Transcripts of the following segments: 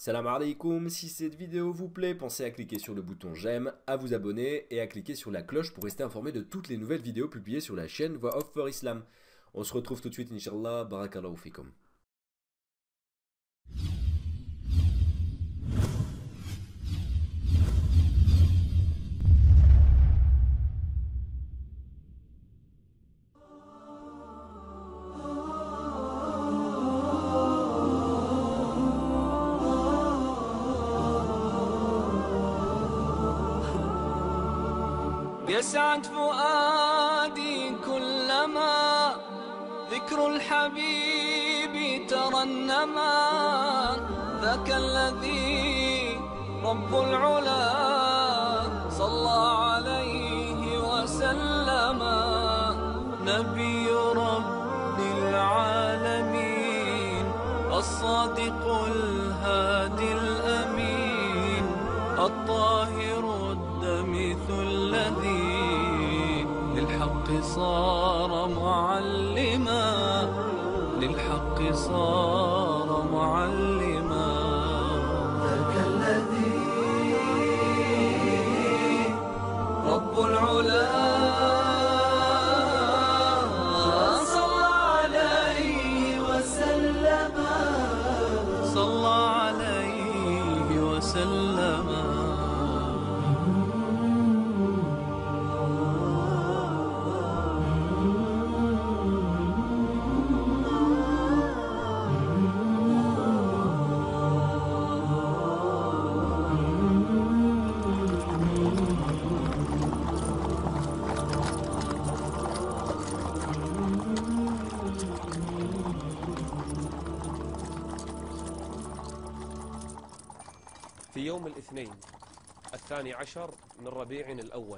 Salam alaikum, si cette vidéo vous plaît, pensez à cliquer sur le bouton j'aime, à vous abonner et à cliquer sur la cloche pour rester informé de toutes les nouvelles vidéos publiées sur la chaîne Voix Off for Islam. On se retrouve tout de suite, Inch'Allah, barakallahu fikum. يسعد فؤادي كلما ذكر الحبيب ترنما ذاك الذي رب العلا صلى عليه وسلم نبي رب العالمين الصادق الهادي الأمين الطاهر الدمث الذي للحق صار معلما للحق صار معلما ذاك الذي رب العلا صلى عليه وسلم صلى عليه وسلم.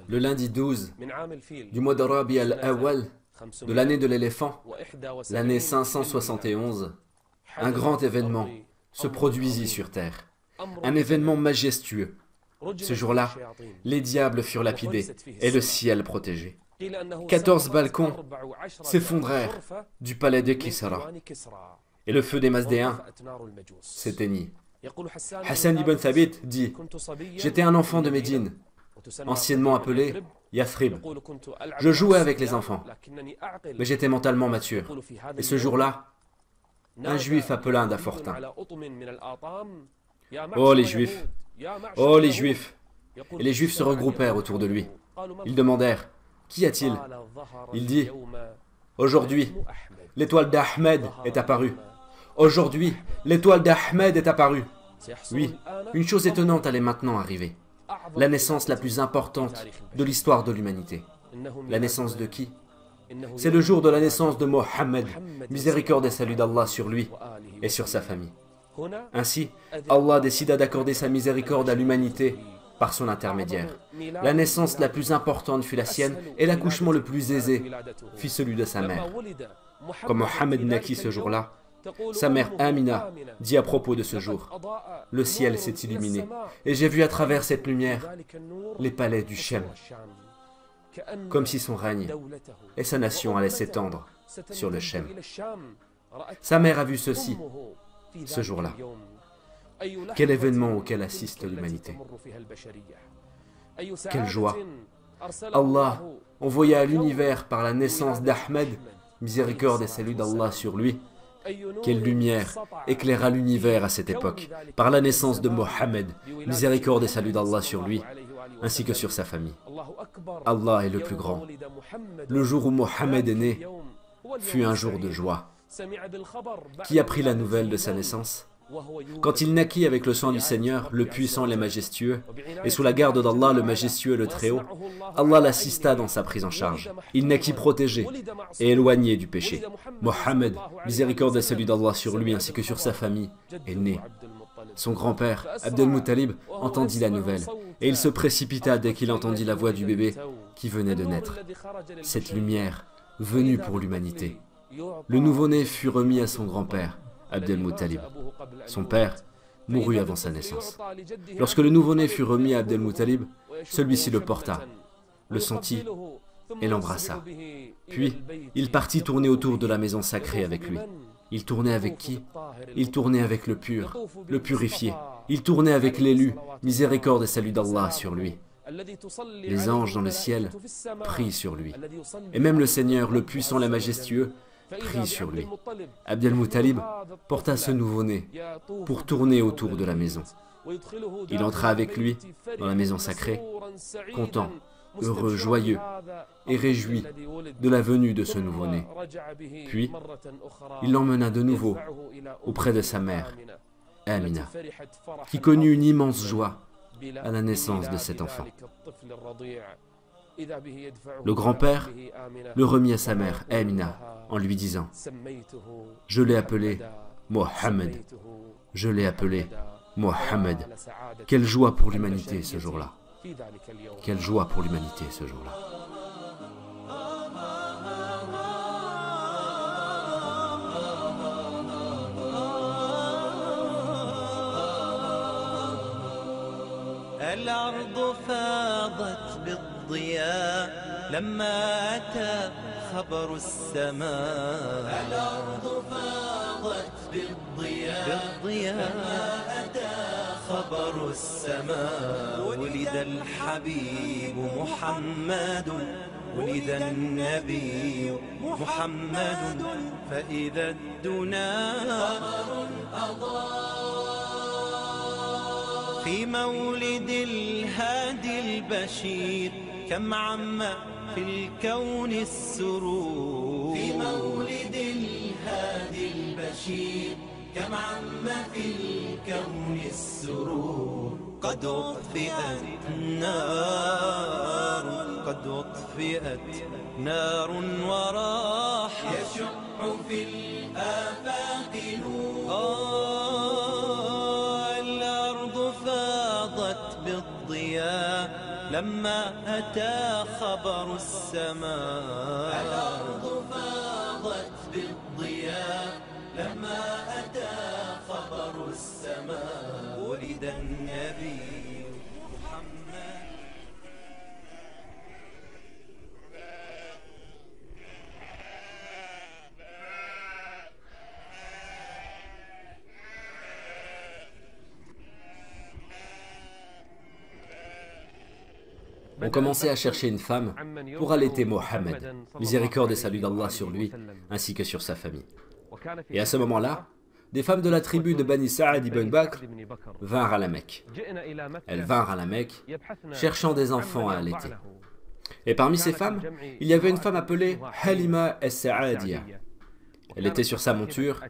Le lundi 12 du mois de Rabi al-Awwal de l'année de l'éléphant, l'année 571, un grand événement se produisit sur terre. Un événement majestueux. Ce jour-là, les diables furent lapidés et le ciel protégé. 14 balcons s'effondrèrent du palais de Kisra et le feu des Masdéens s'éteignit. Hassan ibn Thabit dit « J'étais un enfant de Médine, anciennement appelé Yathrib. Je jouais avec les enfants, mais j'étais mentalement mature. Et ce jour-là, un juif appela un dafortin. Oh les juifs! Oh les juifs! Et les juifs se regroupèrent autour de lui. Ils demandèrent « Qu'y a-t-il » Il dit « Aujourd'hui, l'étoile d'Ahmed est apparue. Aujourd'hui, l'étoile d'Ahmed est apparue. » Oui, une chose étonnante allait maintenant arriver. La naissance la plus importante de l'histoire de l'humanité. La naissance de qui? C'est le jour de la naissance de Mohammed, miséricorde et salut d'Allah sur lui et sur sa famille. Ainsi, Allah décida d'accorder sa miséricorde à l'humanité par son intermédiaire. La naissance la plus importante fut la sienne et l'accouchement le plus aisé fut celui de sa mère. Quand Mohammed naquit ce jour-là, sa mère Amina dit à propos de ce jour, « Le ciel s'est illuminé, et j'ai vu à travers cette lumière les palais du Shem, comme si son règne et sa nation allaient s'étendre sur le Shem. » Sa mère a vu ceci, ce jour-là. Quel événement auquel assiste l'humanité. Quelle joie. Allah envoya à l'univers par la naissance d'Ahmed, miséricorde et salut d'Allah sur lui. Quelle lumière éclaira l'univers à cette époque, par la naissance de Mohammed, miséricorde et salut d'Allah sur lui, ainsi que sur sa famille. Allah est le plus grand. Le jour où Mohammed est né fut un jour de joie. Qui apprit la nouvelle de sa naissance? Quand il naquit avec le sang du Seigneur, le puissant, le majestueux, et sous la garde d'Allah, le majestueux, le Très-Haut, Allah l'assista dans sa prise en charge. Il naquit protégé et éloigné du péché. Mohammed, miséricorde et salut d'Allah sur lui ainsi que sur sa famille, est né. Son grand-père, Abdel Muttalib, entendit la nouvelle, et il se précipita dès qu'il entendit la voix du bébé qui venait de naître. Cette lumière, venue pour l'humanité. Le nouveau-né fut remis à son grand-père, Abdel Muttalib. Son père mourut avant sa naissance. Lorsque le nouveau-né fut remis à Abdel Muttalib, celui-ci le porta, le sentit et l'embrassa. Puis, il partit tourner autour de la maison sacrée avec lui. Il tournait avec qui? Il tournait avec le pur, le purifié, Il tournait avec l'élu, miséricorde et salut d'Allah sur lui. Les anges dans le ciel prient sur lui. Et même le Seigneur, le puissant, le majestueux, prie sur lui. Abd al-Muttalib porta ce nouveau-né pour tourner autour de la maison. Il entra avec lui dans la maison sacrée, content, heureux, joyeux et réjoui de la venue de ce nouveau-né. Puis, il l'emmena de nouveau auprès de sa mère, Amina, qui connut une immense joie à la naissance de cet enfant. Le grand-père le remit à sa mère, Amina, en lui disant « Je l'ai appelé Mohammed, je l'ai appelé Mohammed. » Quelle joie pour l'humanité ce jour-là. Quelle joie pour l'humanité ce jour-là. الأرض فاضت بالضياء لما أتى خبر السماء. الأرض فاضت بالضياء لما أتى خبر السماء. ولد الحبيب محمد ولد النبي محمد فإذا الدنا قمر أضاء. في مولد الهادي البشير كم عم في الكون السرور. في مولد الهادي البشير كم عم في الكون السرور. قد أطفئت نار قد أطفئت نار وراح يشع في الآفاق نور. بالضياء لما أتى خبر السماء. الأرض فاضت بالضياء لما أتى خبر السماء. ولد النبي محمد. On commençait à chercher une femme pour allaiter Mohammed, miséricorde et salut d'Allah sur lui, ainsi que sur sa famille. Et à ce moment-là, des femmes de la tribu de Bani Sa'ad ibn Bakr vinrent à la Mecque. Elles vinrent à la Mecque, cherchant des enfants à allaiter. Et parmi ces femmes, il y avait une femme appelée Halima as-Sa'adiyya. Elle était sur sa monture,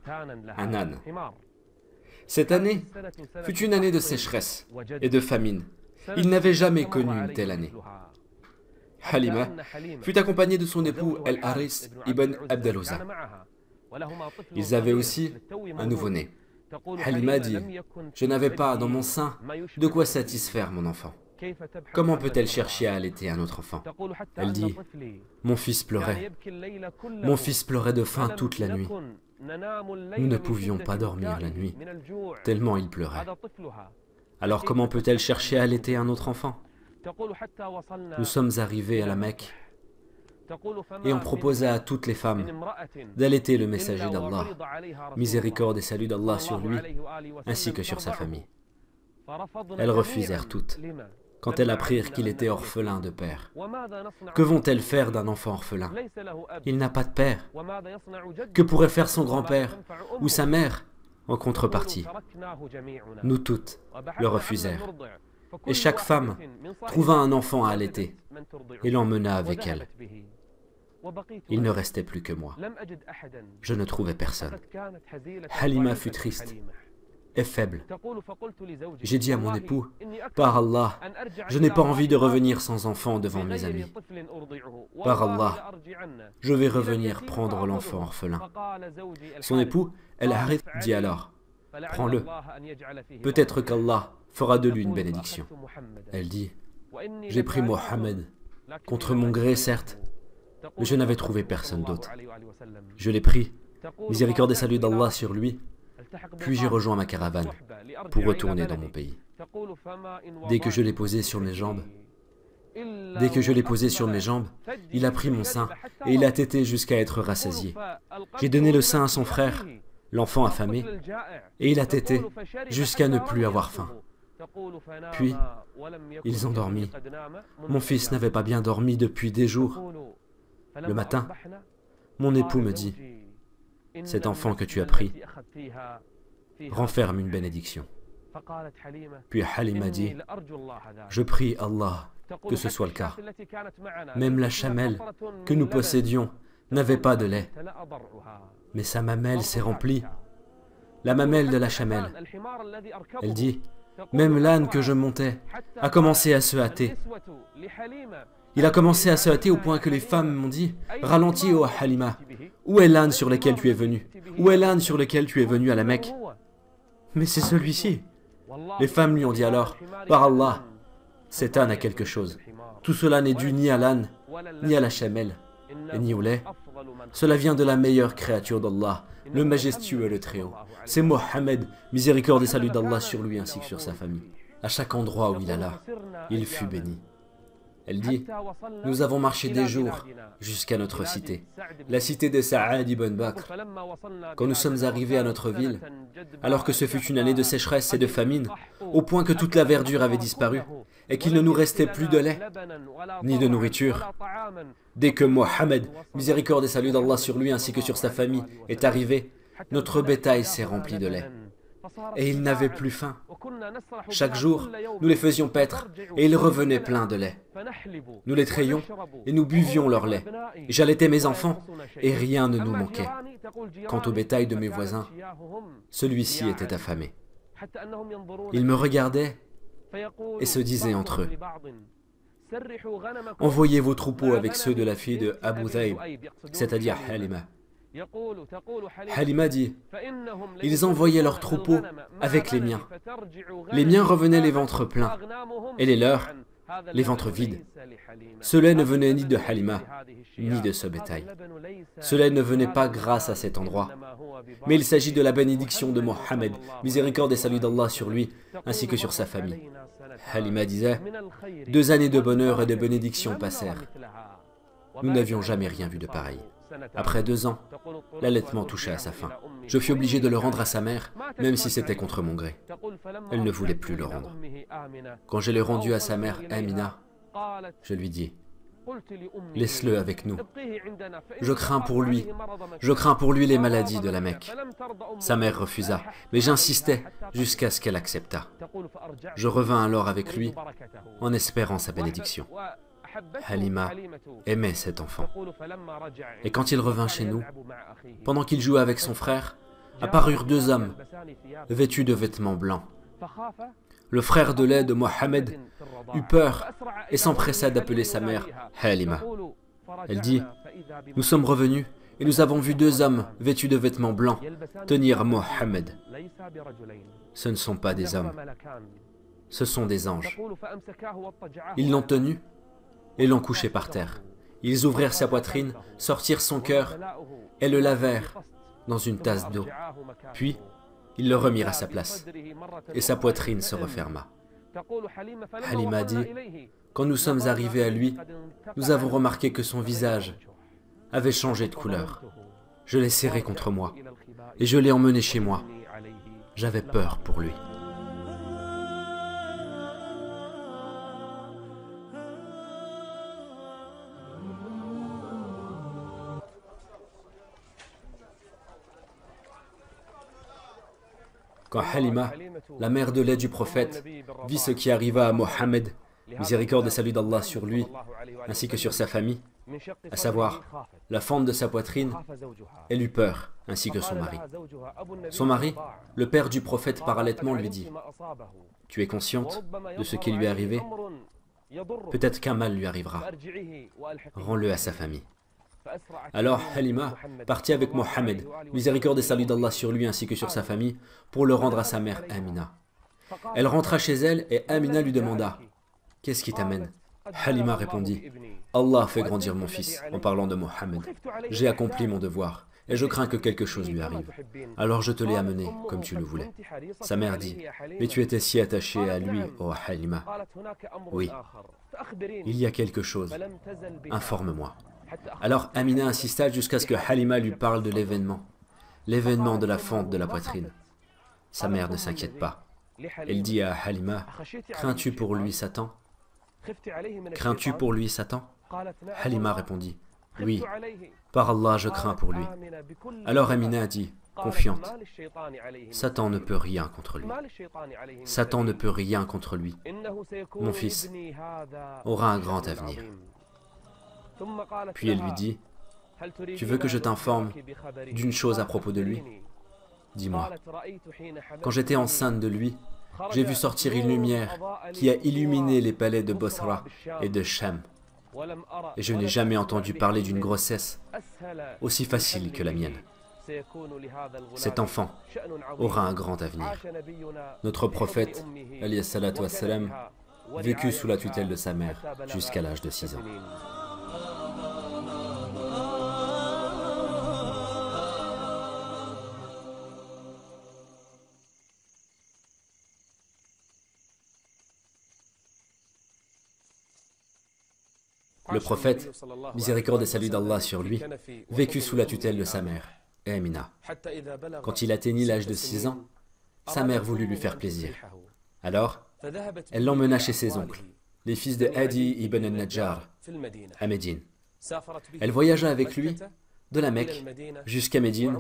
un âne. Cette année fut une année de sécheresse et de famine. Il n'avait jamais connu une telle année. Halima fut accompagnée de son époux El-Haris ibn Abd al-Uzza. Ils avaient aussi un nouveau-né. Halima dit « Je n'avais pas dans mon sein de quoi satisfaire mon enfant. Comment peut-elle chercher à allaiter un autre enfant ?» Elle dit « Mon fils pleurait. Mon fils pleurait de faim toute la nuit. Nous ne pouvions pas dormir la nuit, tellement il pleurait. Alors comment peut-elle chercher à allaiter un autre enfant? Nous sommes arrivés à la Mecque et on proposa à toutes les femmes d'allaiter le messager d'Allah, miséricorde et salut d'Allah sur lui, ainsi que sur sa famille. Elles refusèrent toutes, quand elles apprirent qu'il était orphelin de père. Que vont-elles faire d'un enfant orphelin? Il n'a pas de père. Que pourrait faire son grand-père ou sa mère en contrepartie? Nous toutes le refusèrent. Et chaque femme trouva un enfant à allaiter et l'emmena avec elle. Il ne restait plus que moi. Je ne trouvais personne. Halima fut triste et faible. J'ai dit à mon époux, par Allah, je n'ai pas envie de revenir sans enfant devant mes amis. Par Allah, je vais revenir prendre l'enfant orphelin. Son époux, El-Harith, dit alors, prends-le. Peut-être qu'Allah fera de lui une bénédiction. Elle dit, j'ai pris Mohammed, contre mon gré certes, mais je n'avais trouvé personne d'autre. Je l'ai pris, miséricorde et salut d'Allah sur lui, puis j'ai rejoint ma caravane pour retourner dans mon pays. Dès que je l'ai posé sur mes jambes, il a pris mon sein et il a tété jusqu'à être rassasié. J'ai donné le sein à son frère l'enfant affamé, et il a tété jusqu'à ne plus avoir faim. Puis, ils ont dormi. Mon fils n'avait pas bien dormi depuis des jours. Le matin, mon époux me dit, « Cet enfant que tu as pris renferme une bénédiction. » Puis Halima dit, « Je prie Allah que ce soit le cas. Même la chamelle que nous possédions n'avait pas de lait, mais sa mamelle s'est remplie. La mamelle de la chamelle. » Elle dit, « Même l'âne que je montais a commencé à se hâter. Il a commencé à se hâter au point que les femmes m'ont dit, « Ralentis, ô Halima, où est l'âne sur lequel tu es venu? Où est l'âne sur lequel tu es venu à la Mecque? » Mais c'est celui-ci. Les femmes lui ont dit alors, « Par Allah, cet âne a quelque chose. Tout cela n'est dû ni à l'âne, ni à la chamelle, et ni au lait. Cela vient de la meilleure créature d'Allah, le majestueux et le Très-Haut. C'est Mohammed, miséricorde et salut d'Allah sur lui ainsi que sur sa famille. À chaque endroit où il alla, il fut béni. » Elle dit, « Nous avons marché des jours jusqu'à notre cité, la cité de Sa'ad ibn Bakr. Quand nous sommes arrivés à notre ville, alors que ce fut une année de sécheresse et de famine, au point que toute la verdure avait disparu, et qu'il ne nous restait plus de lait, ni de nourriture, dès que Mohammed, miséricorde et salut d'Allah sur lui ainsi que sur sa famille, est arrivé, notre bétail s'est rempli de lait. Et ils n'avaient plus faim. Chaque jour, nous les faisions paître, et ils revenaient pleins de lait. Nous les trayions, et nous buvions leur lait. J'allaitais mes enfants, et rien ne nous manquait. Quant au bétail de mes voisins, celui-ci était affamé. Ils me regardaient et se disaient entre eux, « Envoyez vos troupeaux avec ceux de la fille de Abu Thaïb, c'est-à-dire Halima. » Halima dit, « Ils envoyaient leurs troupeaux avec les miens. Les miens revenaient les ventres pleins, et les leurs, les ventres vides. Ce lait ne venait ni de Halima, ni de ce bétail. Ce lait ne venait pas grâce à cet endroit, mais il s'agit de la bénédiction de Mohammed, miséricorde et salut d'Allah sur lui, ainsi que sur sa famille. » Halima disait, « 2 années de bonheur et de bénédiction passèrent. Nous n'avions jamais rien vu de pareil. Après 2 ans, l'allaitement toucha à sa fin. Je fus obligé de le rendre à sa mère, même si c'était contre mon gré. Elle ne voulait plus le rendre. Quand je l'ai rendu à sa mère, Amina, je lui dis, « Laisse-le avec nous. Je crains pour lui les maladies de la Mecque. » Sa mère refusa, mais j'insistais jusqu'à ce qu'elle acceptât. Je revins alors avec lui en espérant sa bénédiction. Halima aimait cet enfant. Et quand il revint chez nous, pendant qu'il jouait avec son frère, apparurent 2 hommes, vêtus de vêtements blancs. Le frère de lait de Mohammed eut peur et s'empressa d'appeler sa mère Halima. Elle dit, « Nous sommes revenus et nous avons vu 2 hommes vêtus de vêtements blancs tenir Mohammed. Ce ne sont pas des hommes, ce sont des anges. Ils l'ont tenu et l'ont couché par terre. Ils ouvrirent sa poitrine, sortirent son cœur et le lavèrent dans une tasse d'eau. Puis, ils le remirent à sa place, et sa poitrine se referma. » Halima dit, « Quand nous sommes arrivés à lui, nous avons remarqué que son visage avait changé de couleur. Je l'ai serré contre moi, et je l'ai emmené chez moi. J'avais peur pour lui. » Quand Halima, la mère de lait du prophète, vit ce qui arriva à Mohammed, miséricorde et salut d'Allah sur lui, ainsi que sur sa famille, à savoir la fente de sa poitrine, elle eut peur, ainsi que son mari. Son mari, le père du prophète par allaitement, lui dit, « Tu es consciente de ce qui lui est arrivé? Peut-être qu'un mal lui arrivera. Rends-le à sa famille. » Alors Halima partit avec Mohammed, miséricorde et salut d'Allah sur lui ainsi que sur sa famille, pour le rendre à sa mère Amina. Elle rentra chez elle et Amina lui demanda, « Qu'est-ce qui t'amène » Halima répondit, « Allah fait grandir mon fils en parlant de Mohammed. J'ai accompli mon devoir et je crains que quelque chose lui arrive. Alors je te l'ai amené comme tu le voulais. » Sa mère dit, « Mais tu étais si attaché à lui, ô Halima. » Oui, il y a quelque chose. Informe-moi. Alors Amina insista jusqu'à ce que Halima lui parle de l'événement. l'événement de la fente de la poitrine. Sa mère ne s'inquiète pas. Elle dit à Halima, « Crains-tu pour lui Satan? Crains-tu pour lui Satan ?» Halima répondit, « Oui, par Allah je crains pour lui. » Alors Amina dit, confiante, « Satan ne peut rien contre lui. Satan ne peut rien contre lui. Mon fils aura un grand avenir. » Puis elle lui dit, « Tu veux que je t'informe d'une chose à propos de lui? Dis-moi. Quand j'étais enceinte de lui, j'ai vu sortir une lumière qui a illuminé les palais de Bosra et de Sham. Et je n'ai jamais entendu parler d'une grossesse aussi facile que la mienne. Cet enfant aura un grand avenir. Notre prophète, alayhi salatu wassalam, vécut sous la tutelle de sa mère jusqu'à l'âge de 6 ans. Le prophète, miséricorde et salut d'Allah sur lui, vécut sous la tutelle de sa mère, Amina. Quand il atteignit l'âge de 6 ans, sa mère voulut lui faire plaisir. Alors, elle l'emmena chez ses oncles, les fils de Adi ibn al-Najjar, à Médine. Elle voyagea avec lui de la Mecque jusqu'à Médine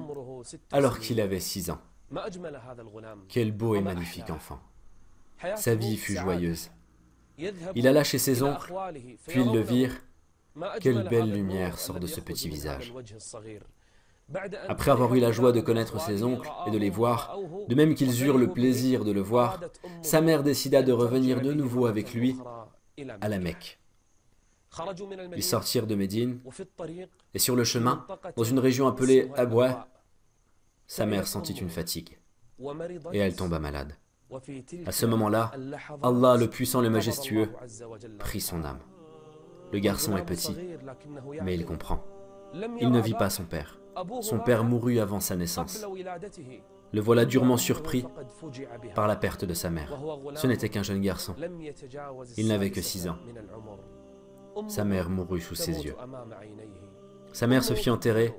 alors qu'il avait 6 ans. Quel beau et magnifique enfant. Sa vie fut joyeuse. Il alla chez ses oncles, puis ils le virent. Quelle belle lumière sort de ce petit visage. Après avoir eu la joie de connaître ses oncles et de les voir, de même qu'ils eurent le plaisir de le voir, sa mère décida de revenir de nouveau avec lui à la Mecque. Ils sortirent de Médine, et sur le chemin, dans une région appelée Abwa, sa mère sentit une fatigue, et elle tomba malade. À ce moment-là, Allah, le puissant, le majestueux, prit son âme. Le garçon est petit, mais il comprend. Il ne vit pas son père. Son père mourut avant sa naissance. Le voilà durement surpris par la perte de sa mère. Ce n'était qu'un jeune garçon. Il n'avait que 6 ans. Sa mère mourut sous ses yeux. Sa mère se fit enterrer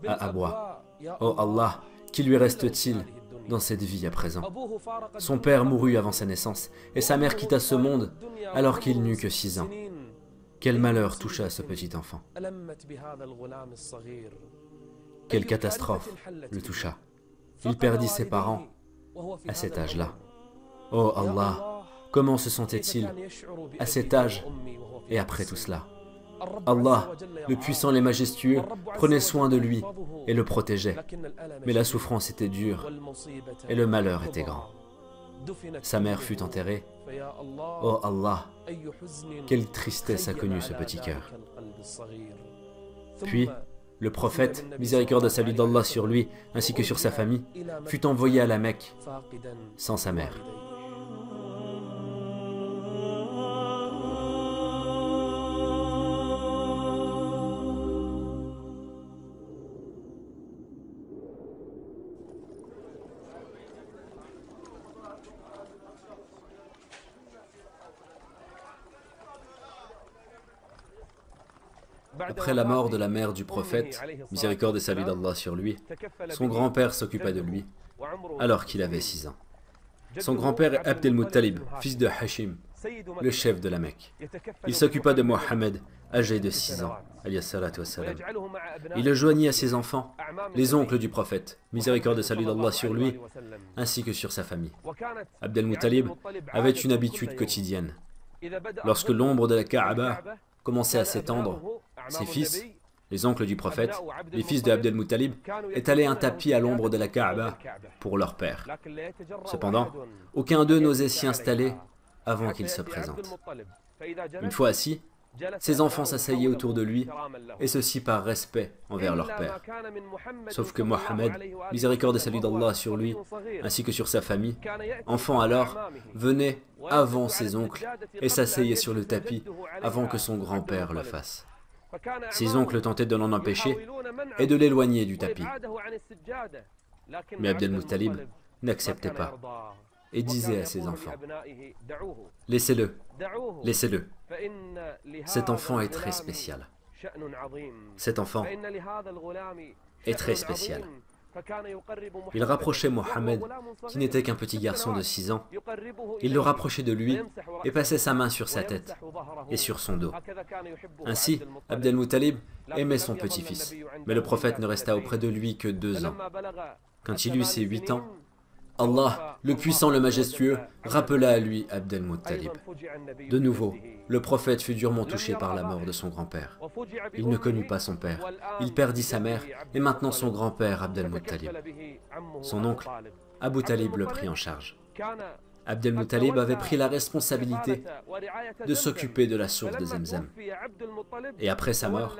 à Abwa. Oh Allah, qui lui reste-t-il dans cette vie à présent? Son père mourut avant sa naissance, et sa mère quitta ce monde alors qu'il n'eut que 6 ans. Quel malheur toucha ce petit enfant. Quelle catastrophe le toucha. Il perdit ses parents à cet âge-là. Oh Allah, comment se sentait-il à cet âge et après tout cela? Allah, le puissant, le majestueux, prenait soin de lui et le protégeait. Mais la souffrance était dure et le malheur était grand. Sa mère fut enterrée. Oh Allah, quelle tristesse a connu ce petit cœur. Puis, le prophète, miséricorde et salut d'Allah sur lui, ainsi que sur sa famille, fut envoyé à la Mecque sans sa mère. Après la mort de la mère du prophète, miséricorde et salut d'Allah sur lui, son grand-père s'occupa de lui, alors qu'il avait 6 ans. Son grand-père est Abd al-Muttalib, fils de Hashim, le chef de la Mecque. Il s'occupa de Mohammed, âgé de 6 ans, alayhi salatu wassalam. Il le joignit à ses enfants, les oncles du prophète, miséricorde et salut d'Allah sur lui, ainsi que sur sa famille. Abd al-Muttalib avait une habitude quotidienne. Lorsque l'ombre de la Kaaba commençait à s'étendre, ses fils, les oncles du prophète, les fils de Abd al-Muttalib, étalaient un tapis à l'ombre de la Kaaba pour leur père. Cependant, aucun d'eux n'osait s'y installer avant qu'il se présente. Une fois assis, ses enfants s'asseyaient autour de lui, et ceci par respect envers leur père. Sauf que Mohammed, miséricorde et salut d'Allah sur lui, ainsi que sur sa famille, enfant alors, venait avant ses oncles et s'asseyait sur le tapis avant que son grand-père le fasse. Ses oncles tentaient de l'en empêcher et de l'éloigner du tapis. Mais Abd al-Muttalib n'acceptait pas et disait à ses enfants, « Laissez-le, laissez-le. Cet enfant est très spécial. Cet enfant est très spécial. Il rapprochait Mohammed, qui n'était qu'un petit garçon de 6 ans. Il le rapprochait de lui et passait sa main sur sa tête et sur son dos. Ainsi, Abd al-Muttalib aimait son petit-fils, mais le prophète ne resta auprès de lui que 2 ans. Quand il eut ses 8 ans, Allah, le puissant, le majestueux, rappela à lui Abd al-Muttalib. De nouveau, le prophète fut durement touché par la mort de son grand-père. Il ne connut pas son père, il perdit sa mère et maintenant son grand-père Abd al-Muttalib. Son oncle, Abu Talib, le prit en charge. Abd al-Muttalib avait pris la responsabilité de s'occuper de la source de Zemzem. Et après sa mort,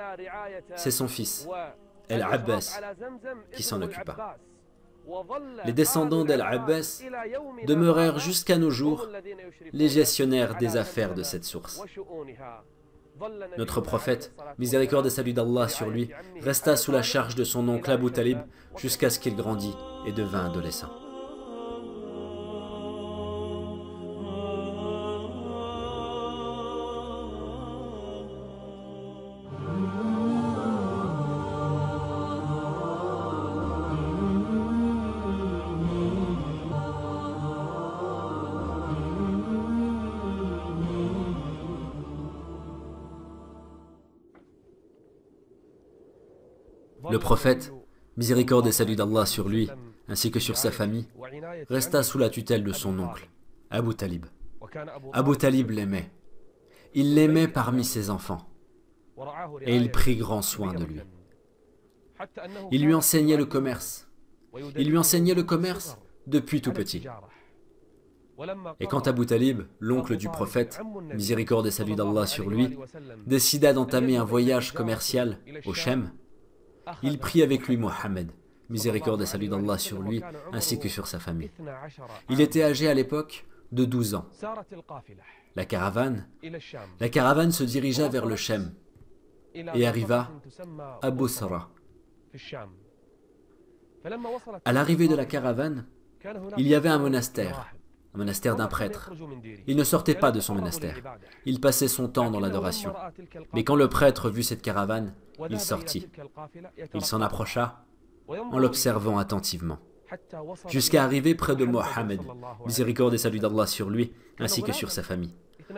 c'est son fils, Al-Abbas, qui s'en occupa. Les descendants d'Al-Abbas demeurèrent jusqu'à nos jours les gestionnaires des affaires de cette source. Notre prophète, miséricorde et salut d'Allah sur lui, resta sous la charge de son oncle Abu Talib jusqu'à ce qu'il grandit et devint adolescent. Le prophète, miséricorde et salut d'Allah sur lui, ainsi que sur sa famille, resta sous la tutelle de son oncle, Abu Talib. Abu Talib l'aimait. Il l'aimait parmi ses enfants, et il prit grand soin de lui. Il lui enseignait le commerce. Il lui enseignait le commerce depuis tout petit. Et quand Abu Talib, l'oncle du prophète, miséricorde et salut d'Allah sur lui, décida d'entamer un voyage commercial au Shem, il prit avec lui Mohammed, miséricorde et salut d'Allah sur lui, ainsi que sur sa famille. Il était âgé à l'époque de 12 ans. La caravane se dirigea vers le Shem et arriva à Boussara. À l'arrivée de la caravane, il y avait un monastère d'un prêtre. Il ne sortait pas de son monastère. Il passait son temps dans l'adoration. Mais quand le prêtre vit cette caravane, il sortit. Il s'en approcha en l'observant attentivement, jusqu'à arriver près de Mohammed, miséricorde et salut d'Allah sur lui, ainsi que sur sa famille.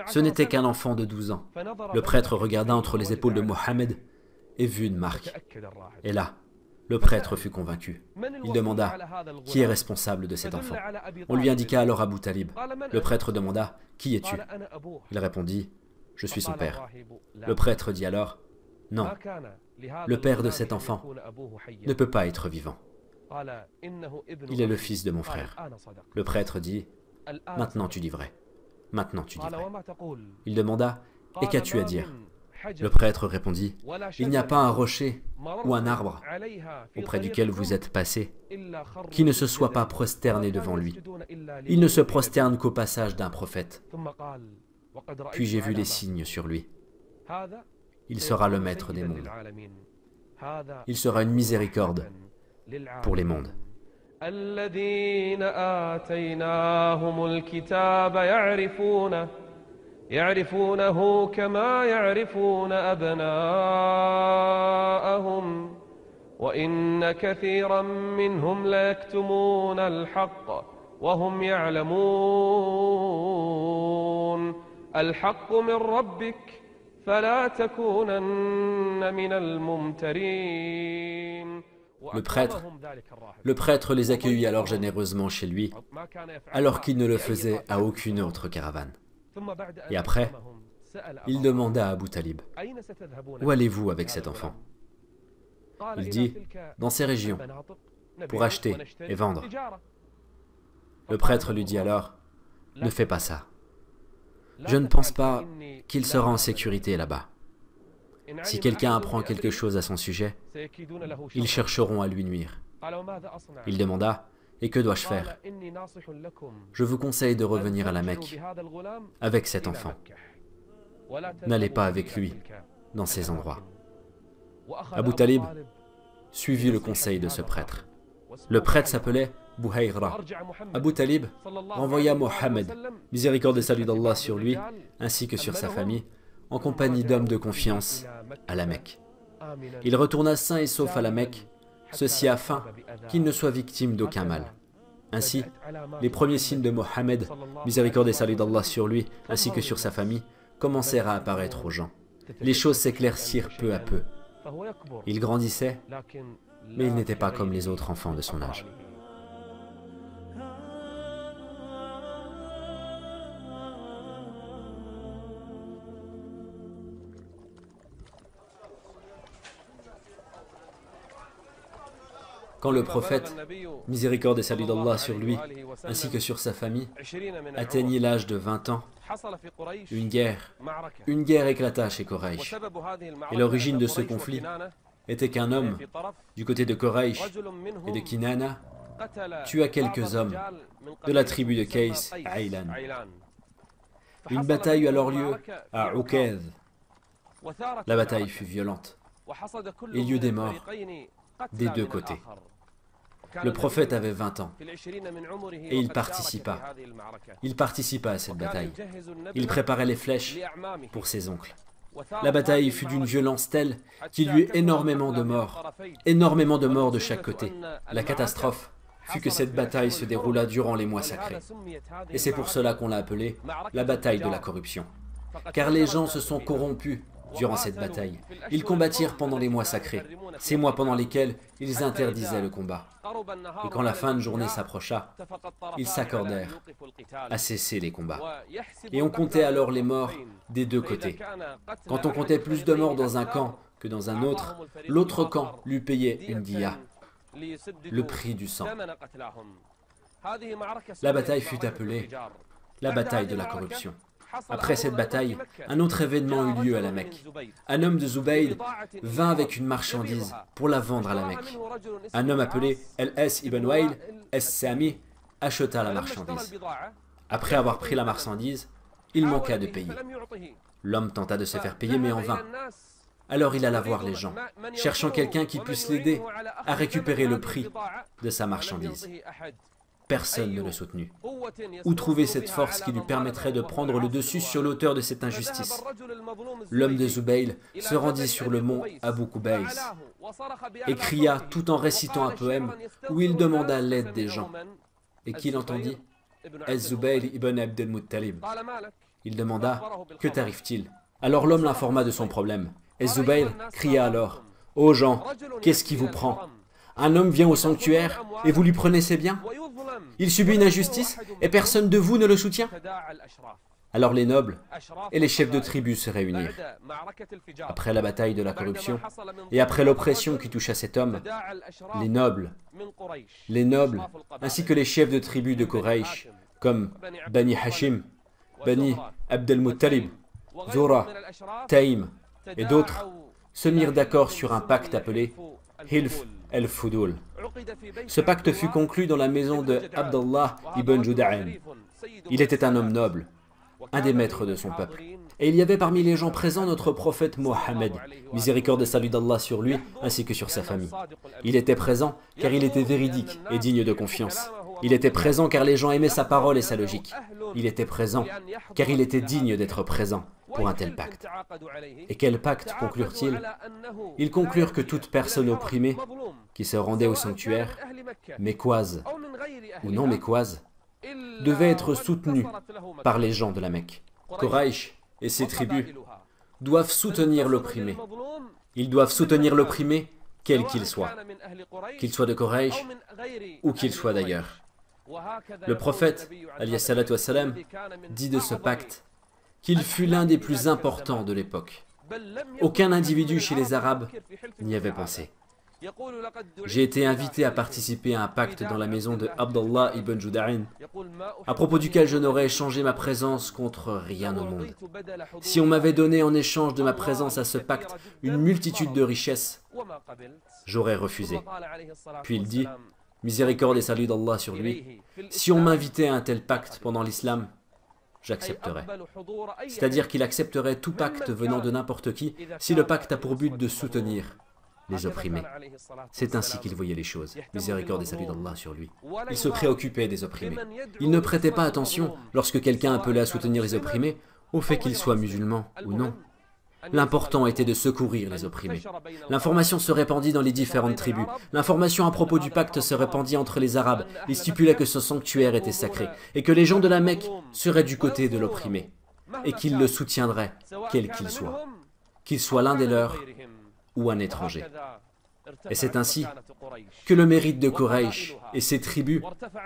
Ce n'était qu'un enfant de 12 ans. Le prêtre regarda entre les épaules de Mohammed et vit une marque. Et là, le prêtre fut convaincu. Il demanda « Qui est responsable de cet enfant ?» On lui indiqua alors Abu Talib. Le prêtre demanda « Qui es-tu » Il répondit « Je suis son père. » Le prêtre dit alors « Non, le père de cet enfant ne peut pas être vivant. Il est le fils de mon frère. » Le prêtre dit « Maintenant tu dis vrai. Maintenant tu dis vrai. » Il demanda « Et qu'as-tu à dire ?» Le prêtre répondit « Il n'y a pas un rocher ou un arbre auprès duquel vous êtes passé qui ne se soit pas prosterné devant lui. Il ne se prosterne qu'au passage d'un prophète. Puis j'ai vu les signes sur lui. Il sera le maître des mondes. Il sera une miséricorde pour les mondes. يعرفونه كما يعرفون أبناءهم وإن كثيرا منهم ليكتمون الحق وهم يعلمون الحق من ربك فلا تكونن من الممترين. Le prêtre les accueillit alors généreusement chez lui, alors qu'il ne le faisait à aucune autre caravane. Et après, il demanda à Abu Talib « Où allez-vous avec cet enfant ?» Il dit « Dans ces régions, pour acheter et vendre. » Le prêtre lui dit alors « Ne fais pas ça. Je ne pense pas qu'il sera en sécurité là-bas. Si quelqu'un apprend quelque chose à son sujet, ils chercheront à lui nuire. » Il demanda « Et que dois-je faire ? Je vous conseille de revenir à la Mecque avec cet enfant. N'allez pas avec lui dans ces endroits. » Abu Talib suivit le conseil de ce prêtre. Le prêtre s'appelait Buhayra. Abu Talib renvoya Mohammed, miséricorde et salut d'Allah sur lui, ainsi que sur sa famille, en compagnie d'hommes de confiance à la Mecque. Il retourna sain et sauf à la Mecque, ceci afin qu'il ne soit victime d'aucun mal. Ainsi, les premiers signes de Mohammed, miséricorde et salut d'Allah sur lui, ainsi que sur sa famille, commencèrent à apparaître aux gens. Les choses s'éclaircirent peu à peu. Il grandissait, mais il n'était pas comme les autres enfants de son âge. Quand le prophète, miséricorde et salut d'Allah sur lui, ainsi que sur sa famille, atteignit l'âge de 20 ans, une guerre éclata chez Quraysh. Et l'origine de ce conflit était qu'un homme, du côté de Quraysh et de Kinana, tua quelques hommes de la tribu de Qays à Aylan. Une bataille eut alors lieu à Uqayd. La bataille fut violente et il y eut des morts des deux côtés. Le prophète avait 20 ans et il participa à cette bataille. Il préparait les flèches pour ses oncles. La bataille fut d'une violence telle qu'il y eut énormément de morts de chaque côté. La catastrophe fut que cette bataille se déroula durant les mois sacrés. Et c'est pour cela qu'on l'a appelée la bataille de la corruption. Car les gens se sont corrompus durant cette bataille. Ils combattirent pendant les mois sacrés, ces mois pendant lesquels ils interdisaient le combat. Et quand la fin de journée s'approcha, ils s'accordèrent à cesser les combats. Et on comptait alors les morts des deux côtés. Quand on comptait plus de morts dans un camp que dans un autre, l'autre camp lui payait une diya, le prix du sang. La bataille fut appelée la bataille de la corruption. Après cette bataille, un autre événement eut lieu à la Mecque. Un homme de Zubayd vint avec une marchandise pour la vendre à la Mecque. Un homme appelé Al-As ibn Wa'il As-Sami acheta la marchandise. Après avoir pris la marchandise, il manqua de payer. L'homme tenta de se faire payer, mais en vain. Alors il alla voir les gens, cherchant quelqu'un qui puisse l'aider à récupérer le prix de sa marchandise. Personne ne le soutenut. Où trouver cette force qui lui permettrait de prendre le dessus sur l'auteur de cette injustice? L'homme de Zubayl se rendit sur le mont Abu Kubays et cria tout en récitant un poème où il demanda l'aide des gens. Et qui l'entendit? Az-Zubayl ibn Abd al-Muttalib. Il demanda « Que t'arrive-t-il » Alors l'homme l'informa de son problème. Et Zubayl cria alors « Ô gens, qu'est-ce qui vous prend? Un homme vient au sanctuaire et vous lui prenez ses biens? Il subit une injustice et personne de vous ne le soutient ?» Alors les nobles et les chefs de tribu se réunirent. Après la bataille de la corruption et après l'oppression qui toucha cet homme, les nobles, ainsi que les chefs de tribu de Quraysh, comme Bani Hashim, Bani Abd al-Muttalib, Zura, Taïm et d'autres, se mirent d'accord sur un pacte appelé Hilf el-Fudul. Ce pacte fut conclu dans la maison de Abdallah ibn Juda'an. Il était un homme noble, un des maîtres de son peuple. Et il y avait parmi les gens présents notre prophète Mohammed, miséricorde et salut d'Allah sur lui, ainsi que sur sa famille. Il était présent car il était véridique et digne de confiance. Il était présent car les gens aimaient sa parole et sa logique. Il était présent car il était digne d'être présent pour un tel pacte. Et quel pacte conclurent-ils? Ils conclurent que toute personne opprimée qui se rendait au sanctuaire, mécoise ou non mécoise, devait être soutenue par les gens de la Mecque. Quraysh et ses tribus doivent soutenir l'opprimé. Ils doivent soutenir l'opprimé, quel qu'il soit de Quraysh ou qu'il soit d'ailleurs. Le prophète, alayhi salatu wassalam, dit de ce pacte qu'il fut l'un des plus importants de l'époque. Aucun individu chez les Arabes n'y avait pensé. J'ai été invité à participer à un pacte dans la maison de Abdallah ibn Juda'an, à propos duquel je n'aurais échangé ma présence contre rien au monde. Si on m'avait donné en échange de ma présence à ce pacte une multitude de richesses, j'aurais refusé. Puis il dit, miséricorde et salut d'Allah sur lui, si on m'invitait à un tel pacte pendant l'islam, j'accepterais. C'est-à-dire qu'il accepterait tout pacte venant de n'importe qui si le pacte a pour but de soutenir les opprimés. C'est ainsi qu'il voyait les choses. Miséricorde et salut d'Allah sur lui. Il se préoccupait des opprimés. Il ne prêtait pas attention, lorsque quelqu'un appelait à soutenir les opprimés, au fait qu'ils soient musulmans ou non. L'important était de secourir les opprimés. L'information se répandit dans les différentes tribus. L'information à propos du pacte se répandit entre les Arabes. Ils stipulaient que ce sanctuaire était sacré et que les gens de la Mecque seraient du côté de l'opprimé et qu'ils le soutiendraient, quel qu'il soit l'un des leurs ou un étranger. Et c'est ainsi que le mérite de Quraysh et ses tribus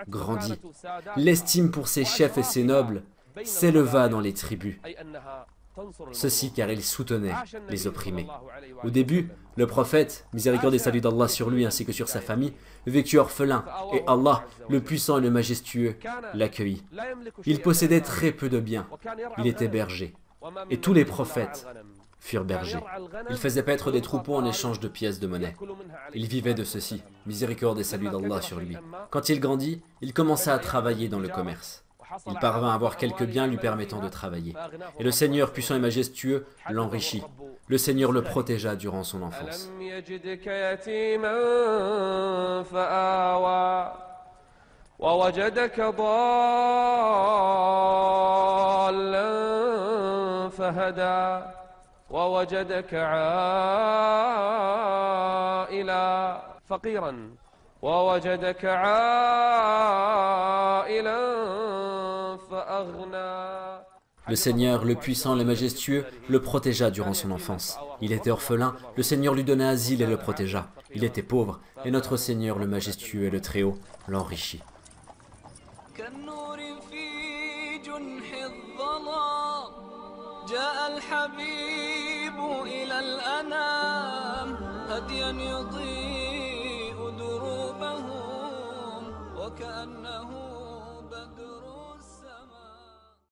grandit. L'estime pour ses chefs et ses nobles s'éleva dans les tribus. Ceci car ils soutenaient les opprimés. Au début, le prophète, miséricorde et salut d'Allah sur lui ainsi que sur sa famille, vécut orphelin et Allah, le puissant et le majestueux, l'accueillit. Il possédait très peu de biens. Il était berger. Et tous les prophètes furent bergers. Il faisait paître des troupeaux en échange de pièces de monnaie. Il vivait de ceci, miséricorde et salut d'Allah sur lui. Quand il grandit, il commença à travailler dans le commerce. Il parvint à avoir quelques biens lui permettant de travailler. Et le Seigneur puissant et majestueux l'enrichit. Le Seigneur le protégea durant son enfance. ووجدك عائلا فقيرا ووجدك عائلا فأغنى. Le Seigneur, le puissant, le majestueux, le protégea durant son enfance. Il était orphelin, le Seigneur lui donna asile et le protégea. Il était pauvre, et notre Seigneur, le majestueux et le Très-Haut, l'enrichit. جاء الحبيب إلى الأنام هديا يضيء دروبهم وكأنه